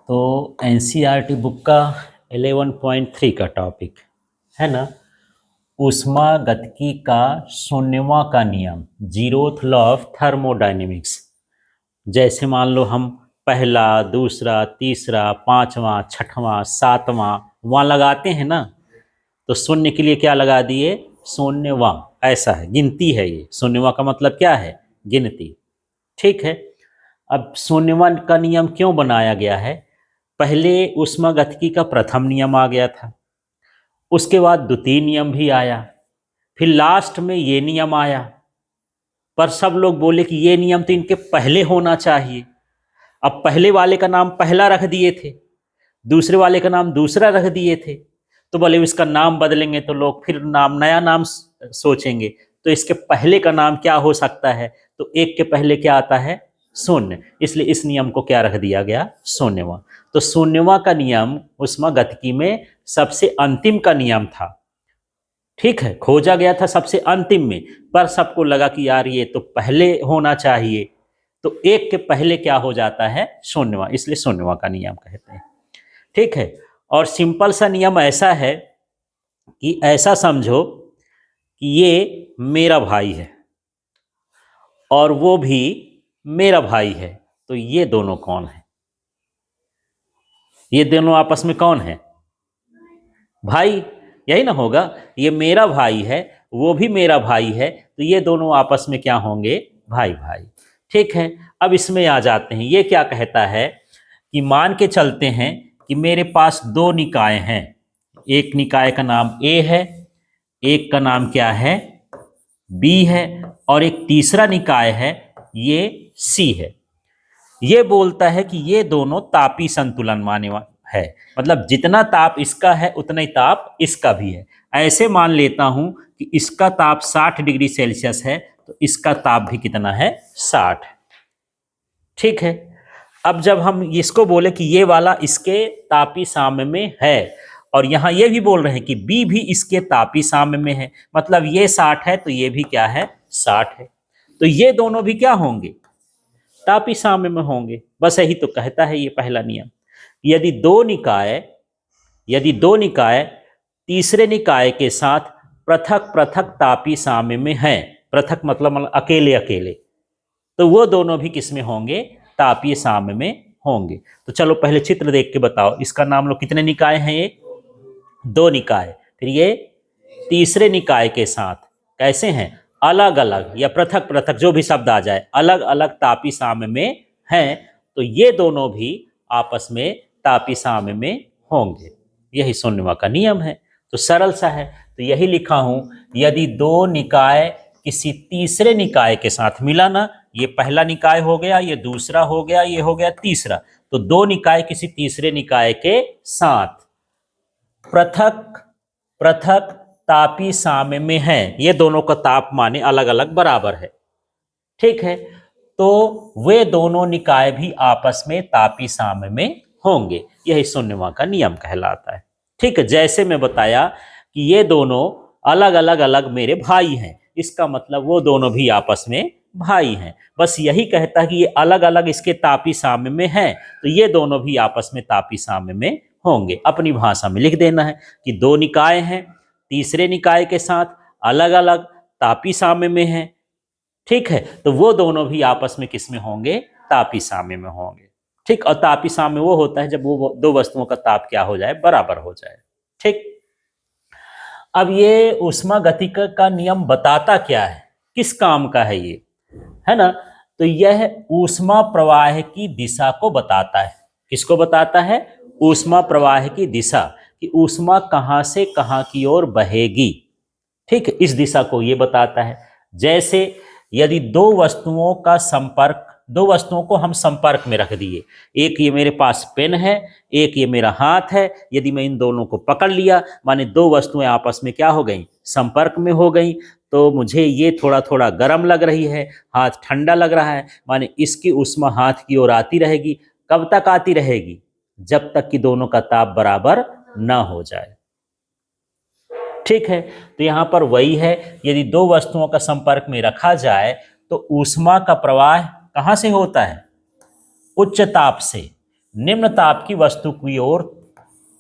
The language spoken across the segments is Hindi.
तो एनसीईआरटी बुक का 11.3 का टॉपिक है ना, ऊष्मागतिकी का शून्यवां का नियम, जीरोथ लॉ ऑफ थर्मोडायनेमिक्स। जैसे मान लो हम पहला, दूसरा, तीसरा, पांचवा, छठवां, सातवां वहाँ लगाते हैं ना, तो शून्य के लिए क्या लगा दिए, शून्यवां। ऐसा है, गिनती है ये। शून्यवां का मतलब क्या है, गिनती। ठीक है। अब शून्यवां का नियम क्यों बनाया गया है? पहले ऊष्मागतिकी का प्रथम नियम आ गया था, उसके बाद द्वितीय नियम भी आया, फिर लास्ट में ये नियम आया। पर सब लोग बोले कि ये नियम तो इनके पहले होना चाहिए। अब पहले वाले का नाम पहला रख दिए थे, दूसरे वाले का नाम दूसरा रख दिए थे, तो बोले इसका नाम बदलेंगे तो लोग फिर नया नाम सोचेंगे। तो इसके पहले का नाम क्या हो सकता है? तो एक के पहले क्या आता है, शून्य। इसलिए इस नियम को क्या रख दिया गया, शून्यवां। तो शून्यवां का नियम ऊष्मागतिकी में सबसे अंतिम का नियम था। ठीक है, खोजा गया था सबसे अंतिम में, पर सबको लगा कि यार ये तो पहले होना चाहिए। तो एक के पहले क्या हो जाता है, शून्यवां, इसलिए शून्यवां का नियम कहते हैं। ठीक है। और सिंपल सा नियम ऐसा है कि ऐसा समझो कि ये मेरा भाई है और वो भी मेरा भाई है, तो ये दोनों कौन है? ये दोनों आपस में कौन है, भाई। यही ना होगा, ये मेरा भाई है, वो भी मेरा भाई है, तो ये दोनों आपस में क्या होंगे, भाई भाई। ठीक है। अब इसमें आ जाते हैं, ये क्या कहता है कि मान के चलते हैं कि मेरे पास दो निकाय हैं। एक निकाय का नाम ए है, एक का नाम क्या है, बी है, और एक तीसरा निकाय है, ये सी है। ये बोलता है कि ये दोनों तापी संतुलन माने है, मतलब जितना ताप इसका है उतना ही ताप इसका भी है। ऐसे मान लेता हूं कि इसका ताप 60 डिग्री सेल्सियस है, तो इसका ताप भी कितना है, 60। ठीक है। अब जब हम इसको बोले कि ये वाला इसके तापी साम्य में है, और यहां ये भी बोल रहे हैं कि बी भी इसके तापी साम्य में है, मतलब ये 60 है तो ये भी क्या है, 60 है, तो ये दोनों भी क्या होंगे, तापी साम्य में होंगे। बस यही तो कहता है ये पहला नियम। यदि दो निकाय तीसरे निकाय के साथ पृथक पृथक तापी साम्य में हैं, पृथक मतलब अकेले अकेले, तो वो दोनों भी किसमें होंगे, तापीय साम्य में होंगे। तो चलो पहले चित्र देख के बताओ, इसका नाम लो, कितने निकाय हैं ये, दो निकाय। फिर ये तीसरे निकाय के साथ कैसे हैं, अलग अलग या पृथक पृथक, जो भी शब्द आ जाए, अलग अलग तापी साम्य में हैं, तो ये दोनों भी आपस में तापी साम्य में होंगे। यही शून्यवां का नियम है। तो सरल सा है। तो यही लिखा हूं, यदि दो निकाय किसी तीसरे निकाय के साथ मिला ना, ये पहला निकाय हो गया, ये दूसरा हो गया, ये हो गया तीसरा, तो दो निकाय किसी तीसरे निकाय के साथ पृथक पृथक तापी साम्य में है, ये दोनों का ताप माने अलग अलग बराबर है। ठीक है। तो वे दोनों निकाय भी आपस में तापी साम्य में होंगे। यही शून्यवां का नियम कहलाता है। ठीक है। जैसे मैं बताया कि ये दोनों अलग अलग अलग मेरे भाई हैं, इसका मतलब वो दोनों भी आपस में भाई हैं। बस यही कहता है कि ये अलग अलग इसके तापी साम्य में हैं, तो ये दोनों भी आपस में तापी साम्य में होंगे। अपनी भाषा में लिख देना है कि दो निकाय हैं, तीसरे निकाय के साथ अलग अलग तापी साम्य में हैं। ठीक है। तो वो दोनों भी आपस में किस में होंगे, तापी साम्य में होंगे। ठीक। और तापी साम्य वो होता है जब वो दो वस्तुओं का ताप क्या हो जाए, बराबर हो जाए। ठीक। अब ये ऊष्मागतिकी का नियम बताता क्या है, किस काम का है ये, है ना? तो यह ऊष्मा प्रवाह की दिशा को बताता है। किसको बताता है, ऊष्मा प्रवाह की दिशा, कि ऊष्मा कहां से कहां की ओर बहेगी। ठीक है, इस दिशा को ये बताता है। जैसे यदि दो वस्तुओं को हम संपर्क में रख दिए, एक ये मेरे पास पेन है, एक ये मेरा हाथ है, यदि मैं इन दोनों को पकड़ लिया, माने दो वस्तुएं आपस में क्या हो गई, संपर्क में हो गई, तो मुझे ये थोड़ा थोड़ा गर्म लग रही है, हाथ ठंडा लग रहा है, माने इसकी ऊष्मा हाथ की ओर आती रहेगी। कब तक आती रहेगी, जब तक कि दोनों का ताप बराबर ना हो जाए। ठीक है। तो यहां पर वही है, यदि दो वस्तुओं का संपर्क में रखा जाए तो ऊष्मा का प्रवाह कहां से होता है, उच्च ताप से। निम्न ताप की वस्तु की ओर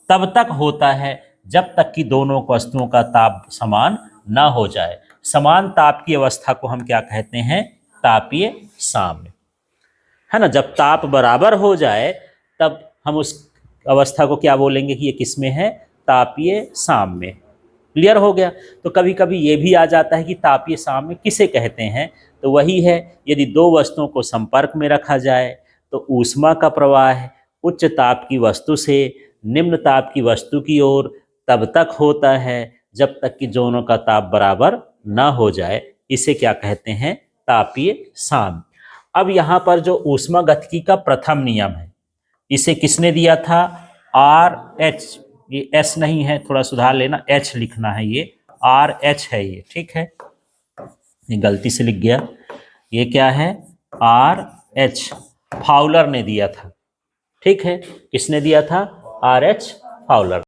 तब तक होता है जब तक कि दोनों वस्तुओं का ताप समान ना हो जाए। समान ताप की अवस्था को हम क्या कहते हैं? तापीय साम्य, है ना। जब ताप बराबर हो जाए तब हम उस अवस्था को क्या बोलेंगे कि ये किसमें है? तापीय साम्य। क्लियर हो गया। तो कभी कभी ये भी आ जाता है कि तापीय साम्य किसे कहते हैं? तो वही है, यदि दो वस्तुओं को संपर्क में रखा जाए तो ऊष्मा का प्रवाह उच्च ताप की वस्तु से निम्न ताप की वस्तु की ओर तब तक होता है जब तक कि दोनों का ताप बराबर ना हो जाए। इसे क्या कहते हैं? तापीय साम्य। अब यहाँ पर जो ऊष्मागतिकी का प्रथम नियम है, इसे किसने दिया था? आर एच, ये एस नहीं है, थोड़ा सुधार लेना, एच लिखना है, ये आर एच है ये, ठीक है, ये गलती से लिख गया। ये क्या है? आर एच, फाउलर ने दिया था, ठीक है। किसने दिया था? R H Fowler.